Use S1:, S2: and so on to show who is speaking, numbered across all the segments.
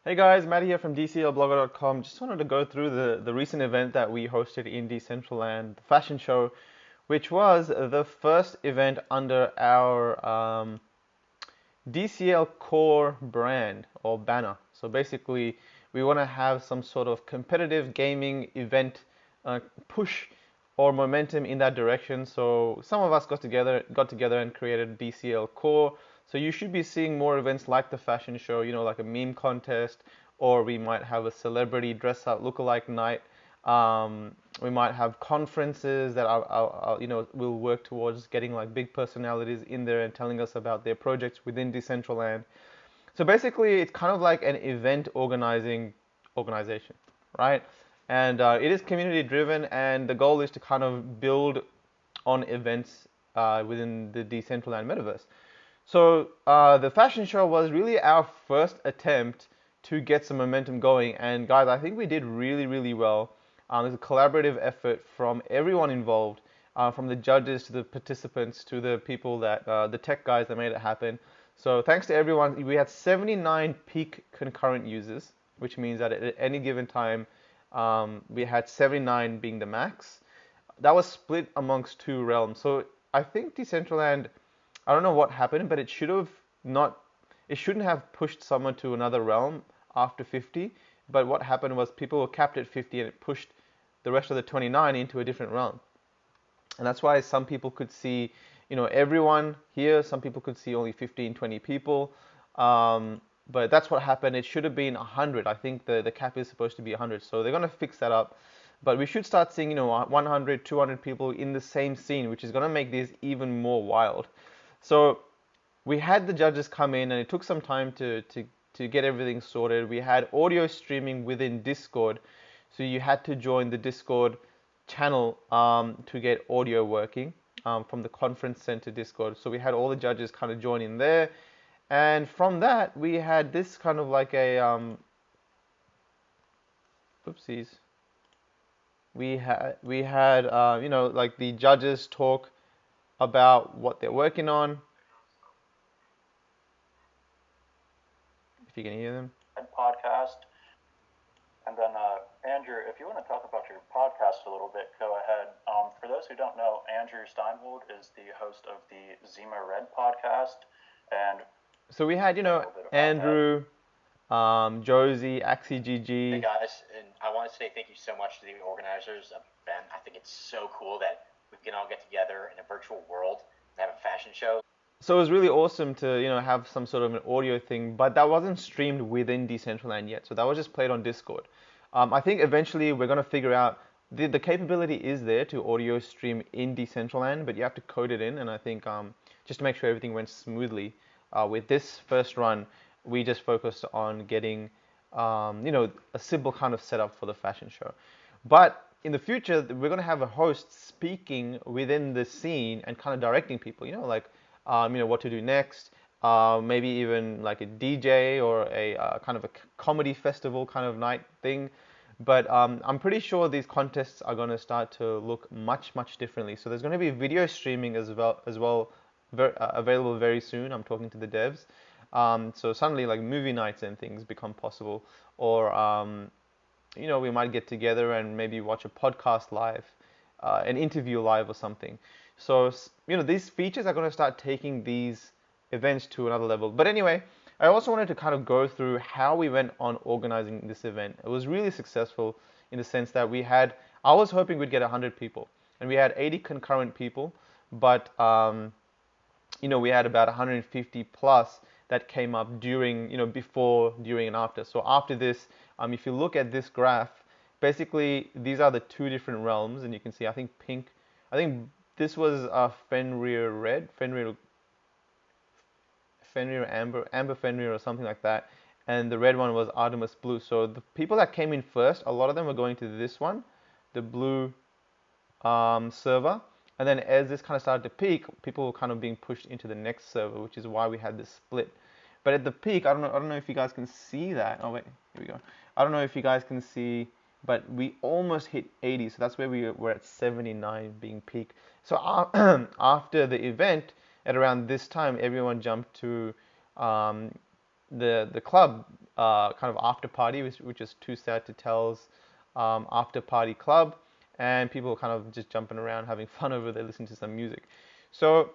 S1: Hey guys, Matt here from DCLblogger.com. Just wanted to go through the recent event that we hosted in Decentraland, the fashion show, which was the first event under our DCL Core brand or banner. So basically, we want to have some sort of competitive gaming event push or momentum in that direction. So some of us got together and created DCL Core. So you should be seeing more events like the fashion show, like a meme contest, or we might have a celebrity dress up lookalike night. We might have conferences that will work towards getting like big personalities in there and telling us about their projects within Decentraland. So basically, it's kind of like an event organizing organization, right? And it is community driven, and the goal is to kind of build on events within the Decentraland metaverse. So the fashion show was really our first attempt to get some momentum going, and guys, I think we did really, really well. It's a collaborative effort from everyone involved, from the judges to the participants to the people the tech guys that made it happen. So thanks to everyone. We had 79 peak concurrent users, which means that at any given time, we had 79 being the max. That was split amongst two realms. So I think Decentraland, I don't know what happened, but it shouldn't have pushed someone to another realm after 50. But what happened was people were capped at 50 and it pushed the rest of the 29 into a different realm. And that's why some people could see, everyone here. Some people could see only 15, 20 people. But that's what happened. It should have been 100. I think the cap is supposed to be 100. So they're going to fix that up. But we should start seeing, 100, 200 people in the same scene, which is going to make this even more wild. So we had the judges come in, and it took some time to get everything sorted. We had audio streaming within Discord, so you had to join the Discord channel to get audio working from the conference center Discord. So we had all the judges kind of join in there, and from that we had this kind of like a oopsies. We had like the judges talk about what they're working on. If you can hear them.
S2: Podcast. And then, Andrew, if you want to talk about your podcast a little bit, go ahead. For those who don't know, Andrew Steinwold is the host of the Zima Red podcast. And
S1: So we had, Andrew, Josie, Axie
S3: Hey
S1: GG.
S3: guys, and I want to say thank you so much to the organizers of the event. I think it's so cool that we can all get together in a virtual world and have a fashion show.
S1: So it was really awesome to, have some sort of an audio thing, but that wasn't streamed within Decentraland yet. So that was just played on Discord. I think eventually we're going to figure out the capability is there to audio stream in Decentraland, but you have to code it in. And I think just to make sure everything went smoothly, with this first run, we just focused on getting, a simple kind of setup for the fashion show. But in the future, we're going to have a host speaking within the scene and kind of directing people, like what to do next. Maybe even like a DJ or a kind of a comedy festival kind of night thing. But I'm pretty sure these contests are going to start to look much, much differently. So there's going to be video streaming as well, available very soon. I'm talking to the devs. So suddenly, like movie nights and things become possible, or we might get together and maybe watch a podcast live, an interview live or something. So, these features are going to start taking these events to another level. But anyway, I also wanted to kind of go through how we went on organizing this event. It was really successful in the sense that I was hoping we'd get 100 people, and we had 80 concurrent people, but we had about 150 plus that came up during, before, during, and after. So after this, if you look at this graph, basically these are the two different realms, and you can see, I think this was Fenrir Red, Fenrir Amber Fenrir or something like that, and the red one was Artemis Blue. So the people that came in first, a lot of them were going to this one, the blue server. And then as this kind of started to peak, people were kind of being pushed into the next server, which is why we had this split. But at the peak, I don't know if you guys can see that. Oh wait, here we go. I don't know if you guys can see, but we almost hit 80. So that's where we were at 79 being peak. So after the event, at around this time, everyone jumped to the club kind of after party, which is Too Sad to Tell's after party club, and people kind of just jumping around having fun over there, listening to some music. So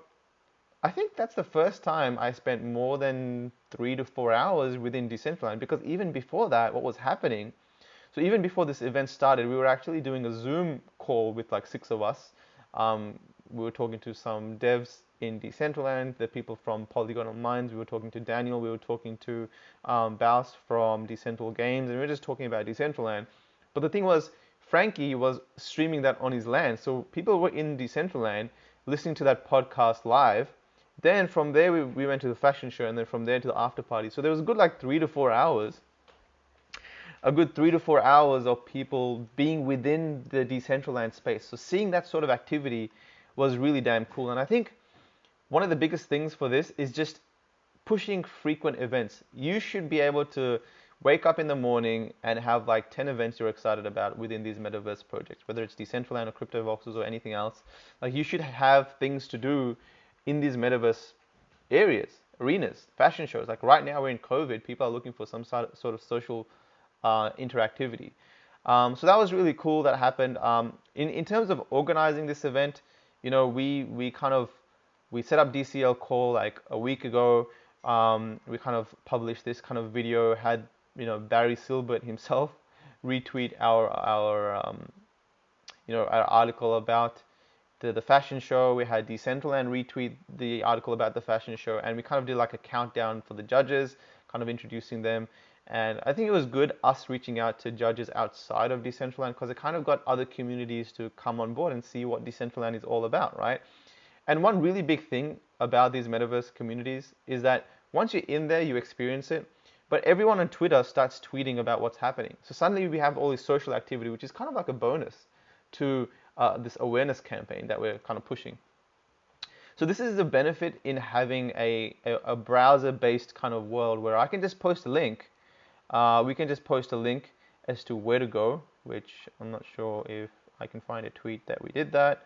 S1: I think that's the first time I spent more than 3 to 4 hours within Decentraland, because even before that, what was happening, so even before this event started, we were actually doing a Zoom call with like 6 of us. We were talking to some devs in Decentraland, the people from Polygonal Minds. We were talking to Daniel. We were talking to Baus from Decentral Games, and we were just talking about Decentraland. But the thing was, Frankie was streaming that on his LAN, so people were in Decentraland listening to that podcast live. Then from there we went to the fashion show, and then from there to the after party. So there was a good like 3 to 4 hours, a good 3 to 4 hours of people being within the Decentraland space. So seeing that sort of activity was really damn cool. And I think one of the biggest things for this is just pushing frequent events. You should be able to wake up in the morning and have like 10 events you're excited about within these metaverse projects, whether it's Decentraland or CryptoVoxels or anything else. Like, you should have things to do in these metaverse areas, arenas, fashion shows. Like right now we're in COVID, people are looking for some sort of social interactivity. So that was really cool that happened. In terms of organizing this event, we set up DCL Core like a week ago. We kind of published this kind of video, had Barry Silbert himself retweet our article about the fashion show. We had Decentraland retweet the article about the fashion show, and we kind of did like a countdown for the judges, kind of introducing them. And I think it was good us reaching out to judges outside of Decentraland, because it kind of got other communities to come on board and see what Decentraland is all about, right? And one really big thing about these metaverse communities is that once you're in there, you experience it, but everyone on Twitter starts tweeting about what's happening. So suddenly we have all this social activity, which is kind of like a bonus to this awareness campaign that we're kind of pushing. So this is the benefit in having a browser-based kind of world where I can just post a link. We can just post a link as to where to go, which I'm not sure if I can find a tweet that we did that.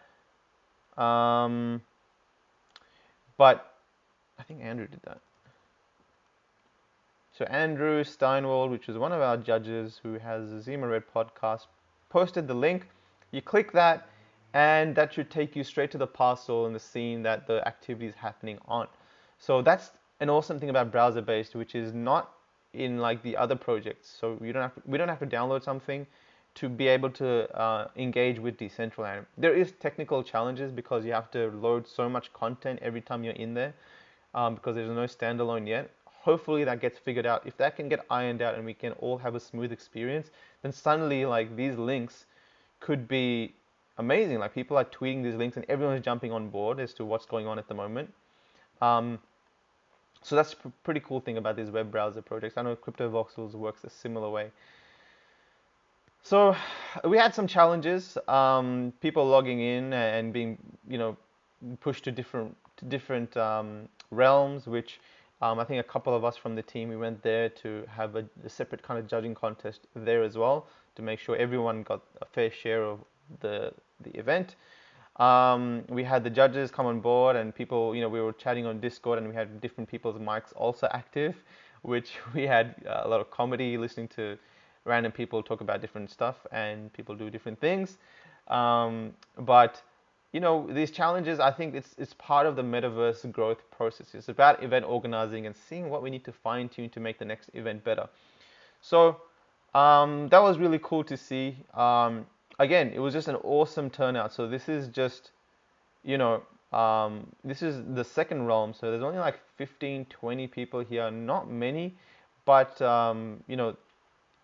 S1: But I think Andrew did that. So Andrew Steinwald, which is one of our judges who has the Zima Red podcast, posted the link. You click that, and that should take you straight to the parcel and the scene that the activity is happening on. So that's an awesome thing about browser-based, which is not in like the other projects. So we don't have to download something to be able to engage with Decentraland. There is technical challenges because you have to load so much content every time you're in there, because there's no standalone yet. Hopefully that gets figured out. If that can get ironed out and we can all have a smooth experience, then suddenly like these links could be amazing. Like, people are tweeting these links and everyone's jumping on board as to what's going on at the moment. So that's a pretty cool thing about these web browser projects. I know CryptoVoxels works a similar way. So we had some challenges, people logging in and being, pushed to different realms, which I think a couple of us from the team, we went there to have a separate kind of judging contest there as well, to make sure everyone got a fair share of the event. We had the judges come on board, and people, we were chatting on Discord, and we had different people's mics also active, which we had a lot of comedy, listening to random people talk about different stuff, and people do different things. But these challenges, I think it's part of the metaverse growth process. It's about event organizing and seeing what we need to fine tune to make the next event better. So that was really cool to see. Again, it was just an awesome turnout. So this is just, this is the second realm. So there's only like 15, 20 people here, not many, but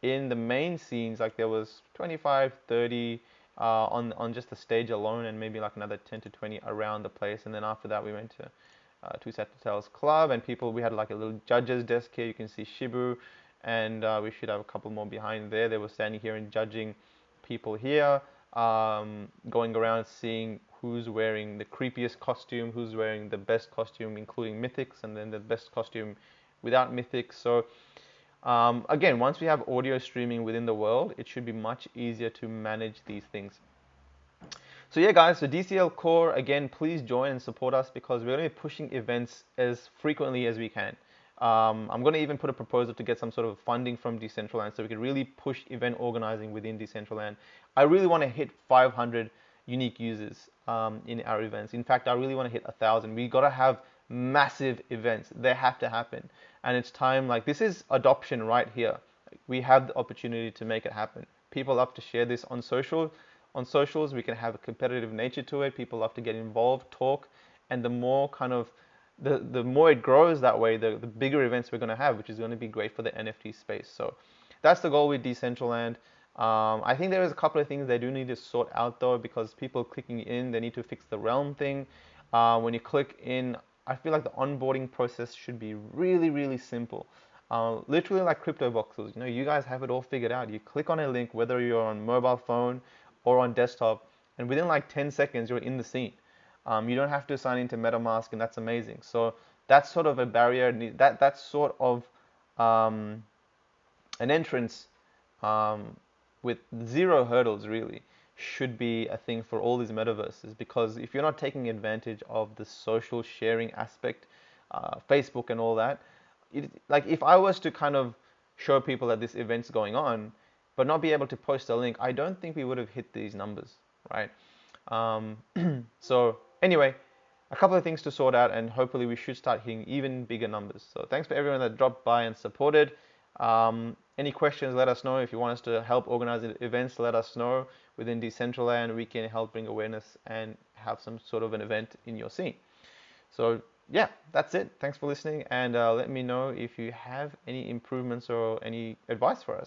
S1: in the main scenes, like there was 25, 30 on just the stage alone, and maybe like another 10 to 20 around the place. And then after that, we went to Too Sad to Tell's club, and we had like a little judges desk here. You can see Shibu, and we should have a couple more behind there. They were standing here and judging people here, going around seeing who's wearing the creepiest costume, who's wearing the best costume, including mythics, and then the best costume without mythics. So again, once we have audio streaming within the world, it should be much easier to manage these things. So yeah, guys, so DCL Core, again, please join and support us, because we're going to be pushing events as frequently as we can. I'm going to even put a proposal to get some sort of funding from Decentraland so we can really push event organizing within Decentraland. I really want to hit 500 unique users in our events. In fact, I really want to hit 1,000. We got to have massive events. They have to happen. And it's time, like, this is adoption right here. We have the opportunity to make it happen. People love to share this on socials. We can have a competitive nature to it. People love to get involved, talk, and the more kind of the more it grows that way, the bigger events we're going to have, which is going to be great for the NFT space. So that's the goal with Decentraland. I think there is a couple of things they do need to sort out though, because people clicking in, they need to fix the realm thing. When you click in, I feel like the onboarding process should be really, really simple. Literally like crypto voxels. You know, you guys have it all figured out. You click on a link, whether you're on mobile phone or on desktop, and within like 10 seconds, you're in the scene. You don't have to sign into MetaMask, and that's amazing. So that's sort of a barrier. That's sort of um, an entrance with zero hurdles really should be a thing for all these metaverses, because if you're not taking advantage of the social sharing aspect, Facebook and all that, like if I was to kind of show people that this event's going on, but not be able to post a link, I don't think we would have hit these numbers, right? Um, so anyway, a couple of things to sort out, and hopefully we should start hitting even bigger numbers. So thanks for everyone that dropped by and supported. Any questions, let us know. If you want us to help organize events, let us know. Within Decentraland, we can help bring awareness and have some sort of an event in your scene. So yeah, that's it. Thanks for listening, and let me know if you have any improvements or any advice for us.